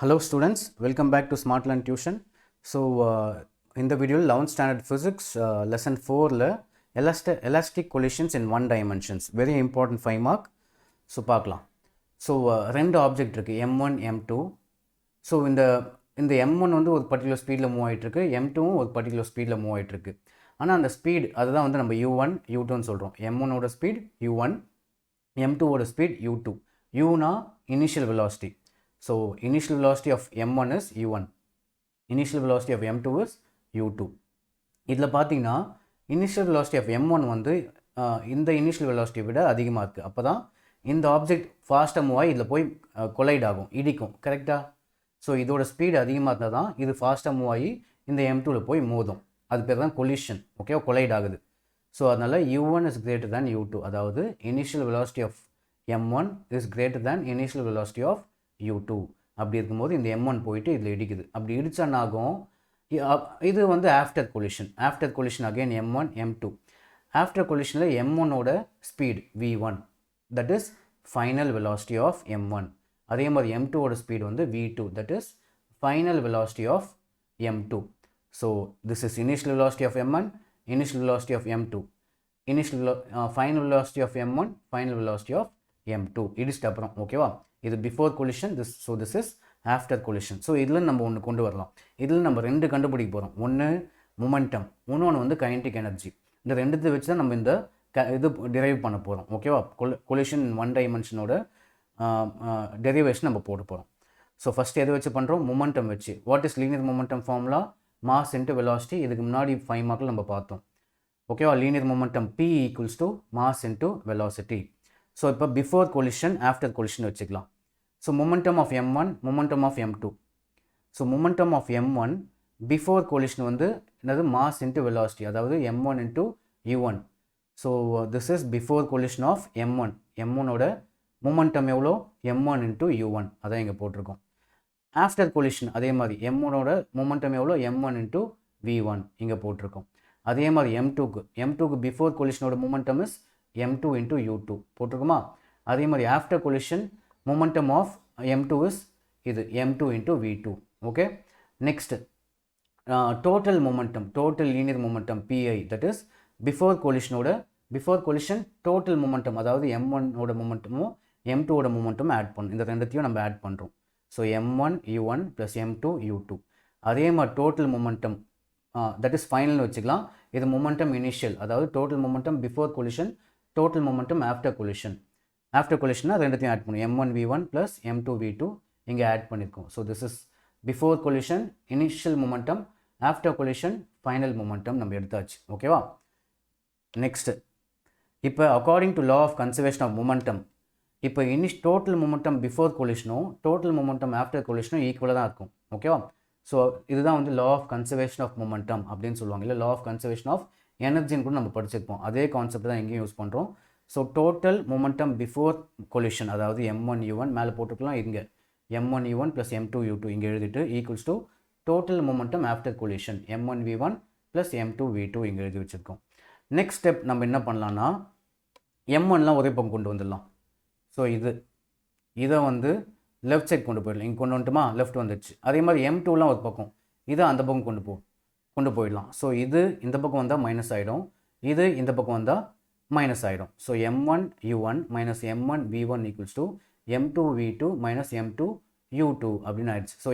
Hello students, welcome back to Smart Learn Tuition. So in the video 11th standard physics lesson 4 la elastic collisions in one dimensions, very important 5 mark. So பார்க்கலாம். So ரெண்டு object இருக்கு m1 m2. So இந்த m1 வந்து ஒரு particular ஸ்பீடில் move ஆயிட்டு இருக்கு, m2 ஒரு பர்టిక్యులர் ஸ்பீடில் மூவ் ஆயிட்டு இருக்கு. ஆனால் அந்த ஸ்பீட் அதுதான் வந்து நம்ம u1 u2ன்னு சொல்கிறோம். m1 ஓட ஸ்பீட் u1, m2 ஓட ஸ்பீட் u2. uனா initial velocity. So initial velocity of m1 is u1, initial velocity of m2 is u2. இதில் பார்த்தீங்கன்னா initial velocity of m1 வந்து இந்த initial velocity விட அதிகமாக இருக்குது. அப்போ தான் இந்த ஆப்ஜெக்ட் ஃபாஸ்ட்டாக மூவ் ஆகி இதில் போய் கொலைட் ஆகும், இடிக்கும். கரெக்டாக? ஸோ இதோட ஸ்பீடு அதிகமாக இருந்தால் தான் இது ஃபாஸ்ட்டாக மூவ் ஆகி இந்த m2வில் போய் மோதும். அது பேர் தான் கொலிஷன். ஓகே, கொலைட் ஆகுது. ஸோ அதனால் u1 is greater than u2, அதாவது initial velocity of m1 is greater than initial velocity of u2. அப்படி இருக்கும்போது இந்த m1 போயிட்டு இதில் இடிக்குது. அப்படி இடிச்சானாகும் இது வந்து after collision again m1 m2. After கொலிஷனில் m1 ஓட speed v1, that is final velocity of m1. அதே மாதிரி m2 ஓட ஸ்பீட் வந்து v2, that is final velocity of m2. So this is initial velocity of m1, initial velocity of m2, final velocity of m1, final velocity of m2. இடிச்சிட்டு அப்புறம் ஓகேவா? இது before collision, this is after collision. So இதில் நம்ம ஒன்று கொண்டு வரலாம். இதில் நம்ம ரெண்டு கண்டுபிடிக்க போகிறோம். ஒன்று மொமெண்டம், இன்னொன்று வந்து கைனடிக் எனர்ஜி. இந்த ரெண்டுத்தை வச்சு தான் நம்ம இந்த இது டிரைவ் பண்ண போகிறோம். ஓகேவா? கொலிஷன் ஒன் டைமென்ஷனோட டெரிவேஷன் நம்ம போட போகிறோம். ஸோ ஃபஸ்ட்டு எதை வச்சு பண்ணுறோம்? மொமெண்டம் வச்சு. What is linear momentum formula? Mass into velocity. இதுக்கு முன்னாடி 5 மார்க்கில் நம்ம பார்த்தோம். ஓகேவா? Linear momentum P equals to mass into velocity. So இப்போ பிஃபோர் கொலிஷன் ஆஃப்டர் கொலிஷன் வச்சுக்கலாம். So momentum of m1, momentum of m2. So momentum of m1 before collision வந்து என்னது? மாஸ் இன்ட்டு வெலாசிட்டி, அதாவது m1 into u1. So this is before collision of m1. m1ஓட momentum எவ்வளோ? m1 into u1, அதான் இங்கே போட்டிருக்கோம். After collision அதே மாதிரி m1ஓட மொமெண்டம் எவ்வளோ? m1 இன்ட்டு v1 இங்கே போட்டிருக்கோம். அதே மாதிரி m2க்கு பிஃபோர் கொலிஷனோட momentum is m2 into u2 போட்டிருக்குமா? அதே மாதிரி after collision momentum of m2 is இது m2 into v2. okay, next total linear momentum pi, that is before collision total momentum, அதாவது m1 ஓட momentum m2 ஓட momentum ஆட் பண்ணும். இந்த ரெண்டுத்தையும் நம்ம ஆட் பண்ணுறோம். So m1 u1 plus m2 u2. அதே மாதிரி total momentum that is final வச்சுக்கலாம். இது momentum initial, அதாவது total momentum before collision, total momentum after collision. After கொலிஷன்னா ரெண்டுத்தையும் ஆட் பண்ணும். m1 v1 plus m2 v2 இங்கே ஆட் பண்ணியிருக்கோம். So this is before collision initial momentum, after collision final momentum நம்ம எடுத்தாச்சு. ஓகேவா? நெக்ஸ்ட்டு இப்போ according to law of conservation of momentum, இப்போ டோட்டல் மொமெண்டம் பிஃபோர் கொலிஷனும் டோட்டல் மொமெண்டம் ஆஃப்டர் கொலிஷனும் ஈக்குவலாக தான் இருக்கும். ஓகேவா? ஸோ இதுதான் வந்து law of conservation of momentum அப்படின்னு சொல்லுவாங்க. இல்லை லா ஆஃப் கன்சர்வேஷன் ஆஃப் எனர்ஜின்னு கூட நம்ம படிச்சிருப்போம். அதே கான்செப்ட் தான் எங்கேயும் யூஸ் பண்ணுறோம். So total momentum before collision, அதாவது m1 u1 மேலே போட்டுக்கலாம். இங்கே m1 u1 plus m2 u2 இங்கே எழுதிட்டு equals to total momentum after collision m1 v1 plus m2 v2 இங்கே எழுதி வச்சுருக்கோம். நெக்ஸ்ட் ஸ்டெப் நம்ம என்ன பண்ணலான்னா m1லாம் ஒரே பக்கம் கொண்டு வந்துடலாம். ஸோ இதை வந்து லெஃப்ட் சைட் கொண்டு போயிடலாம். இங்கே கொண்டு வந்துட்டுமா? லெஃப்ட் வந்துடுச்சு. அதே மாதிரி m2லாம் ஒரு பக்கம், இதை அந்த பக்கம் கொண்டு போயிடலாம். ஸோ இது இந்த பக்கம் வந்தால் மைனஸ் ஆகிடும், இது இந்த பக்கம் வந்தால் மைனஸ் ஆகிடும். So m1 u1 minus m1 v1 equals to m2 v2 minus m2 u2 அப்படின்னு ஆயிடுச்சு. ஸோ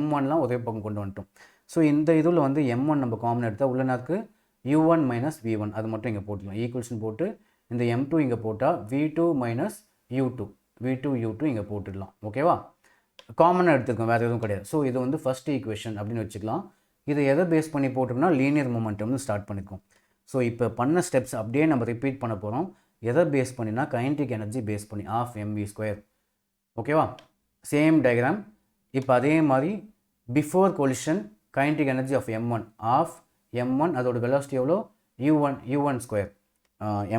m1லாம் ஒரே பக்கம் கொண்டு வந்துட்டோம். ஸோ இந்த இதில் வந்து m1 நம்ம காமன் எடுத்தால் உள்ளனாக்கு u1 மைனஸ் v1 அது மட்டும் இங்கே போட்டுக்கலாம். ஈக்குவல்ஸ்னு போட்டு இந்த m2 இங்கே போட்டால் v2 மைனஸ் v2 u2 இங்கே போட்டுடலாம். ஓகேவா? காமனாக எடுத்துருக்கோம், வேறு எதுவும் கிடையாது. ஸோ இது வந்து ஃபஸ்ட் ஈக்குவேஷன் அப்படின்னு வச்சுக்கலாம். இதை எதை பேஸ் பண்ணி போட்டோம்னா லீனியர் மொமெண்டம்னு ஸ்டார்ட் பண்ணியிருக்கோம். ஸோ இப்போ பண்ண ஸ்டெப்ஸ் அப்படியே நம்ம ரிப்பீட் பண்ண போகிறோம். எதை பேஸ் பண்ணினா கைனடிக் எனர்ஜி பேஸ் பண்ணி ஆஃப் mv². ஓகேவா? Same diagram. இப்போ அதே மாதிரி before collision kinetic energy of m1 half m1, அதோட வெலாசிட்டி எவ்வளோ? u1 square.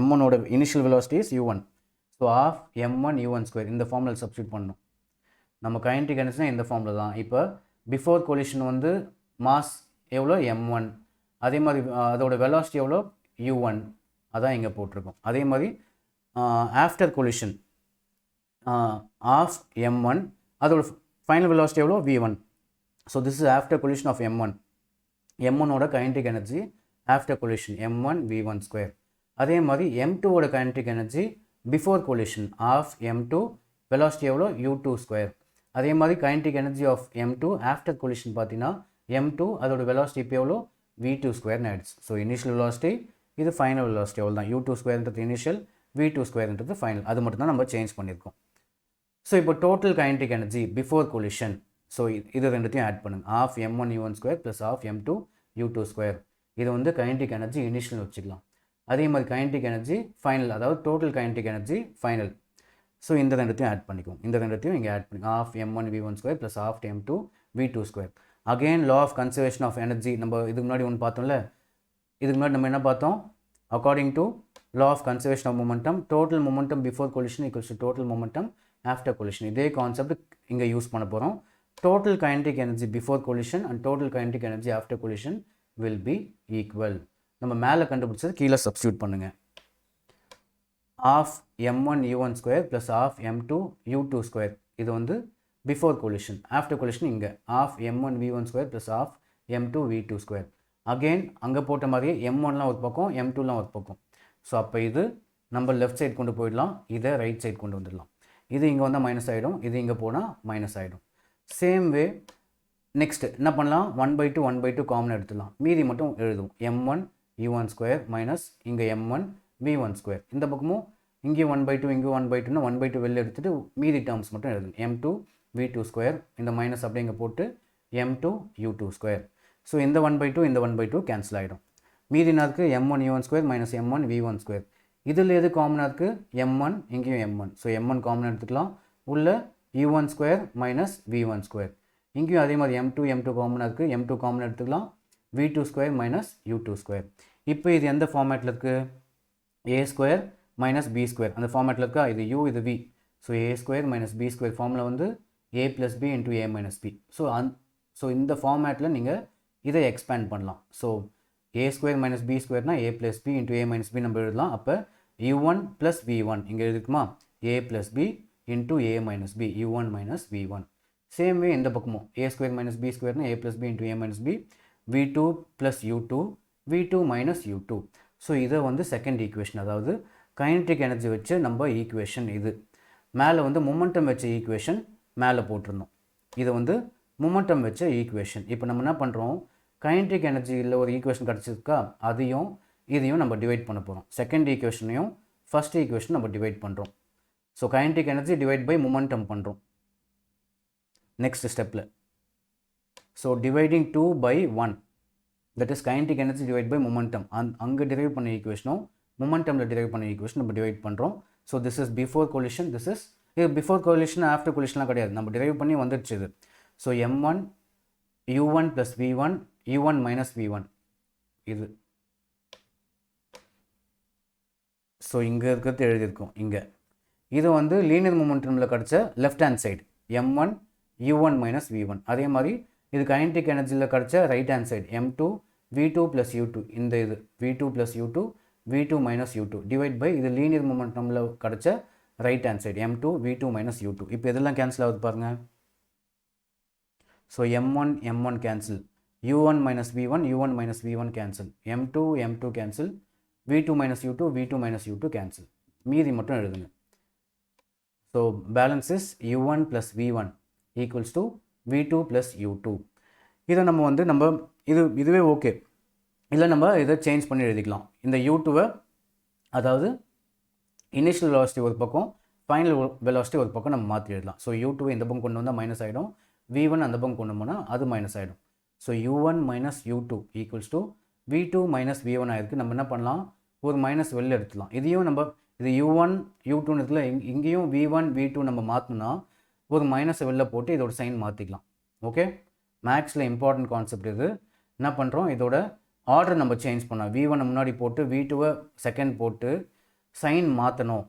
m1ஓட initial velocity is u1. So half m1 u1 இந்த ஃபார்முலா சப்ஸ்டியூட் பண்ணணும். நம்ம கைனடிக் எனர்ஜினா இந்த ஃபார்முலா தான். இப்போ பிஃபோர் கொலிஷன் வந்து மாஸ் எவ்வளோ? m1. அதே மாதிரி அதோட வெலாசிட்டி எவ்வளோ? u1, அதான் இங்கே போட்டிருக்கோம். அதே மாதிரி ஆஃப்டர் கொலிஷன் ஆஃப் m1, அதோட ஃபைனல் வெலாசிட்டி எவ்வளோ v1. So this is after collision of m1. m1 ஓட kinetic energy after collision m1 v1 square. அதே மாதிரி m2 ஓட kinetic energy before collision half m2 velocity எவ்வளோ u2 ஸ்கொயர். அதே மாதிரி kinetic energy of m2 after collision பார்த்தீங்கன்னா m2 அதோட velocity இப்போ எவ்வளோ v2 ஸ்கொயர்னு ஆயிடுச்சு. ஸோ இனிஷியல் வெலாசிட்டி இது ஃபைனல் வெலாசிட்டி எவ்வளோ தான், u2 ஸ்கொயர்ன்றது இனிஷியல், v2 ஸ்கொயர்ன்றது ஃபைனல். அது மட்டும் தான் நம்ம சேஞ்ச் பண்ணியிருக்கோம். ஸோ இப்போ total kinetic energy before collision, so இது ரெண்டுத்தையும் ஆட் பண்ணுங்க. Half m1 u1 square plus half m2 u2 square. இது வந்து கைனடிக் எனர்ஜி இனிஷியல் வச்சுக்கலாம். அதே மாதிரி கைனடிக் எனர்ஜி ஃபைனல், அதாவது total kinetic energy final. So இந்த ரெண்டுத்தையும் ஆட் பண்ணிக்குவோம். இந்த ரெண்டுத்தையும் இங்கே ஆட் பண்ணிக்கோம். Half m1 v1 square plus half m2 v2 square. Again law of conservation of energy நம்ம இதுக்கு முன்னாடி ஒன்று பார்த்தோம்ல. இதுக்கு முன்னாடி நம்ம என்ன பார்த்தோம்? According to law of conservation of momentum, total momentum before collision equals to total momentum after collision. இதே கான்செப்ட் இங்கே யூஸ் பண்ண போகிறோம். total kinetic energy before collision and total kinetic energy after collision will be equal. நம்ம மேலே கண்டுபிடிச்சது கீழே substitute பண்ணுங்க. Half m1 u1 square plus half m2 u2 square. இது வந்து பிஃபோர் கொலிஷன். ஆஃப்டர் கொலிஷன் இங்கே half m1 v1 square plus half m2 v2 square. Again அங்கே போட்ட மாதிரியே m1லாம் ஒரு பக்கம், m2லாம் ஒரு பக்கம். ஸோ அப்போ இது நம்ம லெஃப்ட் சைட் கொண்டு போயிடலாம், இதை ரைட் சைட் கொண்டு வந்துடலாம். இது இங்கே வந்தால் மைனஸ் ஆகிடும், இது இங்கே போனால் மைனஸ் ஆகிடும். சேம் வே நெக்ஸ்ட்டு என்ன பண்ணலாம்? 1/2 1/2 காமன் எடுத்துடலாம். மீதி மட்டும் எழுதும் m1 u1 ஸ்கொயர் மைனஸ் இங்கே m1 v1 ஸ்கொயர். இந்த பக்கமும் இங்கே 1/2 இங்கே 1/2னா 1/2 வெளில எடுத்துகிட்டு மீதி டேர்ம்ஸ் மட்டும் எழுதணும். m2 v2 ஸ்கொயர், இந்த மைனஸ் அப்படியே இங்கே போட்டு m2 u2 ஸ்கொயர். ஸோ இந்த 1/2 இந்த 1/2 கேன்சல் ஆகிடும். மீதினா இருக்குது m1 u1 square minus m1 v1 square. இதில் எது காமனாக இருக்குது? m1, இங்கேயும் m1. ஸோ m1 காமன் எடுத்துக்கலாம். உள்ள u1 square minus v1 square. இங்கேயும் அதே மாதிரி m2 காமனாக இருக்குது, m2 காமன் எடுத்துக்கலாம். v2 square minus u2 square. இப்போ இது எந்த ஃபார்மேட்டில் இருக்குது? a square minus b square அந்த ஃபார்மேட்டில் இருக்கா? இது u, இது v. So a square minus b square ஃபார்மில் வந்து a plus b into a minus b. So இந்த ஃபார்மேட்டில் நீங்கள் இதை எக்ஸ்பேண்ட் பண்ணலாம். So a square minus b ஸ்கொயர்னா a plus b into a minus b நம்ம எழுதலாம். அப்போ u1 ப்ளஸ் v1 இங்கே எழுதிக்குமா? a plus b into a minus b, u1 minus v1. Same way இந்த பக்கமும் a square minus b ஸ்கொயர்னா a plus b into a minus b, v2 plus u2, v2 minus u2. So இதை வந்து second equation, அதாவது kinetic energy வச்சு நம்ம equation இது. மேலே வந்து மொமெண்டம் வச்ச ஈக்குவேஷன் மேலே போட்டிருந்தோம். இது வந்து மொமெண்டம் வச்ச ஈக்குவேஷன். இப்போ நம்ம என்ன பண்ணுறோம்? கைனடிக் எனர்ஜியில் ஒரு ஈக்குவேஷன் கிடச்சிருக்கா, அதையும் இதையும் நம்ம டிவைட் பண்ண போகிறோம். செகண்ட் ஈக்குவேஷனையும் ஃபஸ்ட் ஈக்குவேஷன் நம்ம டிவைட் பண்ணுறோம். So kinetic energy divide by momentum பண்ணுறோம் நெக்ஸ்ட் ஸ்டெப்பில். So dividing 2 by 1, that is kinetic energy divide by momentum. அங்கே டிரைவ் பண்ண ஈக்குவேஷனும் மொமெண்டமில் டிரைவ் பண்ண ஈக்குவேஷன் நம்ம டிவைட் பண்ணுறோம். So this is before collision, this is இது பிஃபோர் கொலிஷன் ஆஃப்டர் கொலிஷன்லாம் கிடையாது, நம்ம டிரைவ் பண்ணி வந்துடுச்சு இது. So m1 u1 plus v1 u1 minus v1 இது. ஸோ இங்கே இருக்கிறது எழுதியிருக்கோம் இங்கே. இது வந்து லீனியர் மொமெண்டமில் கிடச்ச left hand side m1 u1 minus v1. அதே மாதிரி இது கைனடிக் எனர்ஜியில் கிடச்ச right hand side m2 v2 plus u2. இந்த இது v2 plus u2, v2 minus u2 divide by இது லீனியர் மொமெண்டமில் கிடச்ச right hand side m2 v2 minus u2. இப்போ இதெல்லாம் கேன்சல் ஆகுது பாருங்கள். So m1 cancel, u1 minus v1, u1 minus v1 cancel, m2 cancel, v2 minus u2, v2 minus u2 cancel. மீதி மட்டும் எழுதுங்க. So balance is u1 plus v1 equals to v2 plus u2. இதை நம்ம வந்து இதுவே okay இல்லை, நம்ம இதை சேஞ்ச் பண்ணி எழுதிக்கலாம். இந்த u2வை அதாவது இனிஷியல் வெலாசிட்டி ஒரு பக்கம், ஃபைனல் வெலாசிட்டி ஒரு பக்கம் நம்ம மாற்றி எழுதலாம். ஸோ u2 இந்த பக்கம் கொண்டு வந்தால் மைனஸ் ஆகிடும், v1 அந்த பக்கம் கொண்டு போனால் அது மைனஸ் ஆகிடும். So u1 minus u2 equals to v2 minus v1 ஆகிருக்கு. நம்ம என்ன பண்ணலாம்? ஒரு மைனஸ் வெளில எடுத்துலாம். இதையும் நம்ம இது u1 u2ன்னு இருக்குல்ல, இங்கேயும் v1 v2 நம்ம மாற்றணும்னா ஒரு மைனஸை வெளில போட்டு இதோட சைன் மாற்றிக்கலாம். ஓகே, மேக்ஸில் இம்பார்ட்டன்ட் கான்செப்ட் இது. என்ன பண்ணுறோம்? இதோட ஆர்டர் நம்ம சேஞ்ச் பண்ணோம். v1 முன்னாடி போட்டு v2வை செகண்ட் போட்டு சைன் மாற்றணும்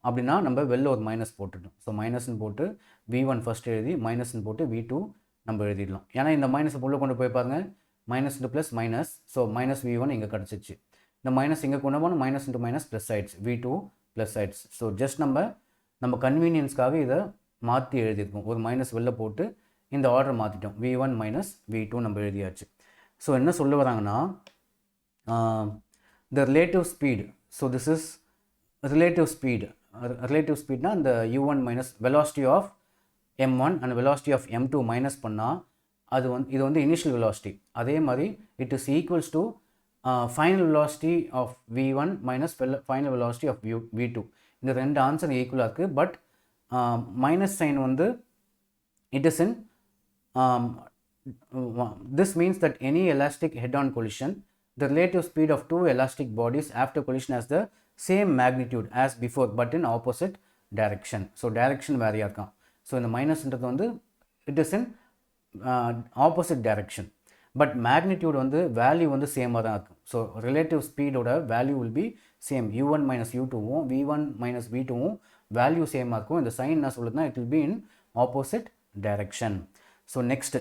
அப்படின்னா நம்ம வெளில ஒரு மைனஸ் போட்டுட்டோம். ஸோ மைனஸ்ன்னு போட்டு v1 ஃபஸ்ட் எழுதி மைனஸ்ன்னு போட்டு v2 நம்ம எழுதிடலாம். ஏன்னா இந்த மைனஸை உள்ளே கொண்டு போய் பாருங்கள், minus into plus minus. So minus v1 இங்கே கிடச்சிச்சு. இந்த மைனஸ் இங்கே கொண்டு போனால் மைனஸ் இன்ட்டு மைனஸ் ப்ளஸ் ஆயிடுச்சு, v2 ப்ளஸ் ஆயிடுச்சு. ஸோ ஜஸ்ட் நம்ம கன்வீனியன்ஸ்க்காக இதை மாற்றி எழுதியிருக்கோம். ஒரு மைனஸ் வெளில போட்டு இந்த ஆர்டர் மாற்றிட்டோம். v1 மைனஸ் v2 நம்ம எழுதியாச்சு. ஸோ என்ன சொல்ல வராங்கன்னா the relative speed. So this is relative speed. Relative speed na the u1 minus velocity of m1 and velocity of m2 minus பண்ணா அது வந்து இது வந்து initial velocity. அதே மாதிரி it is equals to final velocity of v1 minus final velocity of v2. இந்த ரெண்டு answer ஈக்குவலாக இருக்குது. பட் மைனஸ் சைன் வந்து it is in this means that any elastic head-on collision, the relative speed of two elastic bodies after collision has the same magnitude as before but in opposite direction. So direction vary ஆகும். So இந்த மைனஸ்ன்றது வந்து it is in opposite direction, but magnitude வந்து value வந்து சேமாக தான் இருக்கும். So relative ஸ்பீடோட value will be same. u1 minus u2வும் v1 மைனஸ் v2வும் வேல்யூ சேமாக இருக்கும். இந்த சைன் என்ன சொல்லுதுன்னா it will be in opposite direction. So next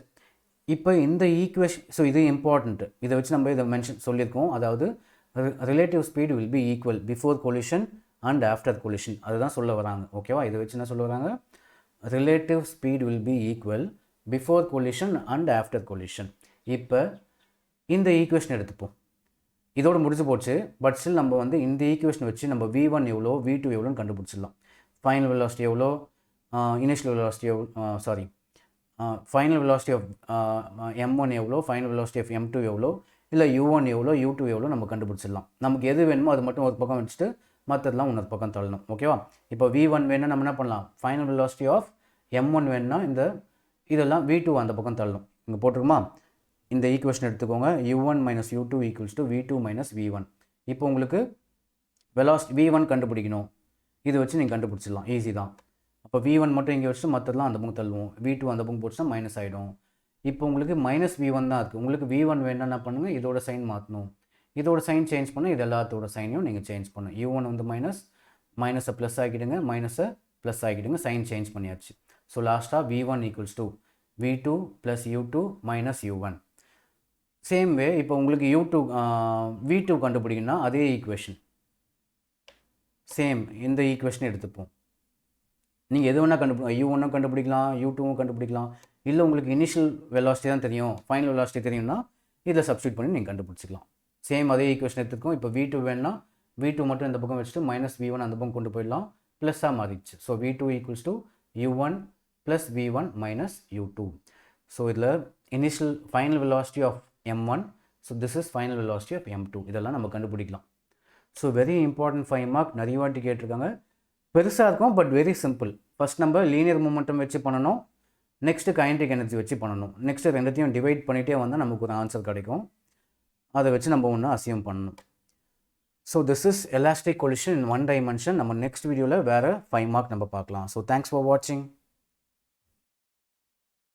இப்போ இந்த ஈக்குவேஷன், ஸோ இது இம்பார்ட்டண்ட்டு, இதை வச்சு நம்ம இதை சொல்லியிருக்கோம். அதாவது relative speed will be equal before collision and after collision, அதுதான் சொல்ல வராங்க. ஓகேவா? இதை வச்சு என்ன சொல்ல வராங்க? Relative speed will be equal before collision and after collision. இப்போ இந்த ஈக்குவேஷன் எடுத்துப்போம். இதோடு முடிச்சு போச்சு. பட் ஸ்டில் நம்ம வந்து இந்த ஈக்குவேஷன் வச்சு நம்ம v1 எவ்வளோ v2 எவ்வளோன்னு கண்டுபிடிச்சிடலாம். ஃபைனல் வெலாசிட்டி எவ்வளோ, இனிஷியல் வெலாசிட்டி எவ்வளோ, ஃபைனல் வெலாசிட்டி ஆஃப் m1 எவ்வளோ, ஃபைனல் வெலாசிட்டி ஆஃப் m2 எவ்வளோ, இல்லை u1 எவ்வளோ u2 எவ்வளோ நம்ம கண்டுபிடிச்சிடலாம். நமக்கு எது வேணுமோ அது மட்டும் ஒரு பக்கம் வச்சுட்டு மற்றதெல்லாம் இன்னொரு பக்கம் தள்ளணும். ஓகேவா? இப்போ v1 வேணும்னா நம்ம என்ன பண்ணலாம்? ஃபைனல் வெலாசிட்டி ஆஃப் m1 வேணும்னா இதெல்லாம் v2 அந்த பக்கம் தள்ளணும். இங்கே போட்டிருக்குமா? இந்த ஈக்குவேஷன் எடுத்துக்கோங்க. u1 minus u2 equals to v2 minus v1. இப்போ உங்களுக்கு வெலாசிட்டி v1 கண்டுபிடிக்கணும். இதை வச்சு நீங்கள் கண்டுபிடிச்சிடலாம், ஈஸி தான். அப்போ v1 மட்டும் இங்கே வச்சுட்டு மற்றதெல்லாம் அந்த பக்கம் தள்ளுவோம். v2 அந்த பக்கம் போச்சுன்னா மைனஸ் ஆகிடும். இப்போ உங்களுக்கு மைனஸ் v1 தான் இருக்குது. உங்களுக்கு v1 வேணும்னா என்ன பண்ணுங்கள்? இதோட சைன் மாற்றணும். இதோட சைன் சேஞ்ச் பண்ண இது எல்லாத்தோட சைனையும் நீங்கள் சேஞ்ச் பண்ணணும். u1 வந்து மைனஸை ப்ளஸ் ஆக்கிடுங்க, மைனஸை ப்ளஸ் ஆக்கிடுங்க, சைன் சேஞ்ச் பண்ணியாச்சு. ஸோ லாஸ்ட்டாக v1 equals to v2 plus u2 minus u1. Same way இப்போ உங்களுக்கு v2 கண்டுபிடிக்கணும்னா அதே ஈக்குவேஷன் சேம் இந்த ஈக்குவேஷன் எடுத்துப்போம். நீங்கள் எது வேணால் u1 கண்டுபிடிக்கலாம், u2வும் கண்டுபிடிக்கலாம். இல்லை உங்களுக்கு இனிஷியல் வெலாசிட்டி தான் தெரியும், ஃபைனல் வெலாசிட்டி தெரியும்னா இதில் சப்ஸ்டியூட் பண்ணி நீங்கள் கண்டுபிடிச்சிக்கலாம். சேம் அதே ஈக்குவேஷன் எடுத்துக்கும். இப்போ v2 வேணும்னா v2 மட்டும் இந்த பக்கம் வச்சுட்டு மைனஸ் v1 அந்த பக்கம் கொண்டு போயிடலாம், ப்ளஸ்ஸாக மாறிடுச்சு. So v2 equals to u1 plus v1 minus u2. So இதில் initial final velocity of m1, so this is final velocity of m2. இதெல்லாம் நம்ம கண்டுபிடிக்கலாம். ஸோ வெரி இம்பார்ட்டன்ட் 5 மார்க், நிறைய வாட்டி கேட்டிருக்காங்க. பெருசாக இருக்கும் பட் வெரி சிம்பிள். ஃபஸ்ட் நம்ம லீனியர் மூமெண்டம் வச்சு பண்ணணும், நெக்ஸ்ட்டு கைனடிக் எனர்ஜி வச்சு பண்ணணும். நெக்ஸ்ட்டு ரெண்டுத்தையும் டிவைட் பண்ணிகிட்டே வந்தால் நமக்கு ஒரு ஆன்சர் கிடைக்கும். அதை வச்சு நம்ம ஒன்று அசியூம் பண்ணணும். So this is elastic collision in 1 dimension. நம்ம நெக்ஸ்ட் வீடியோவில் வேறு 5 மார்க் நம்ம பார்க்கலாம். ஸோ தேங்க்ஸ் ஃபார் வாட்சிங்.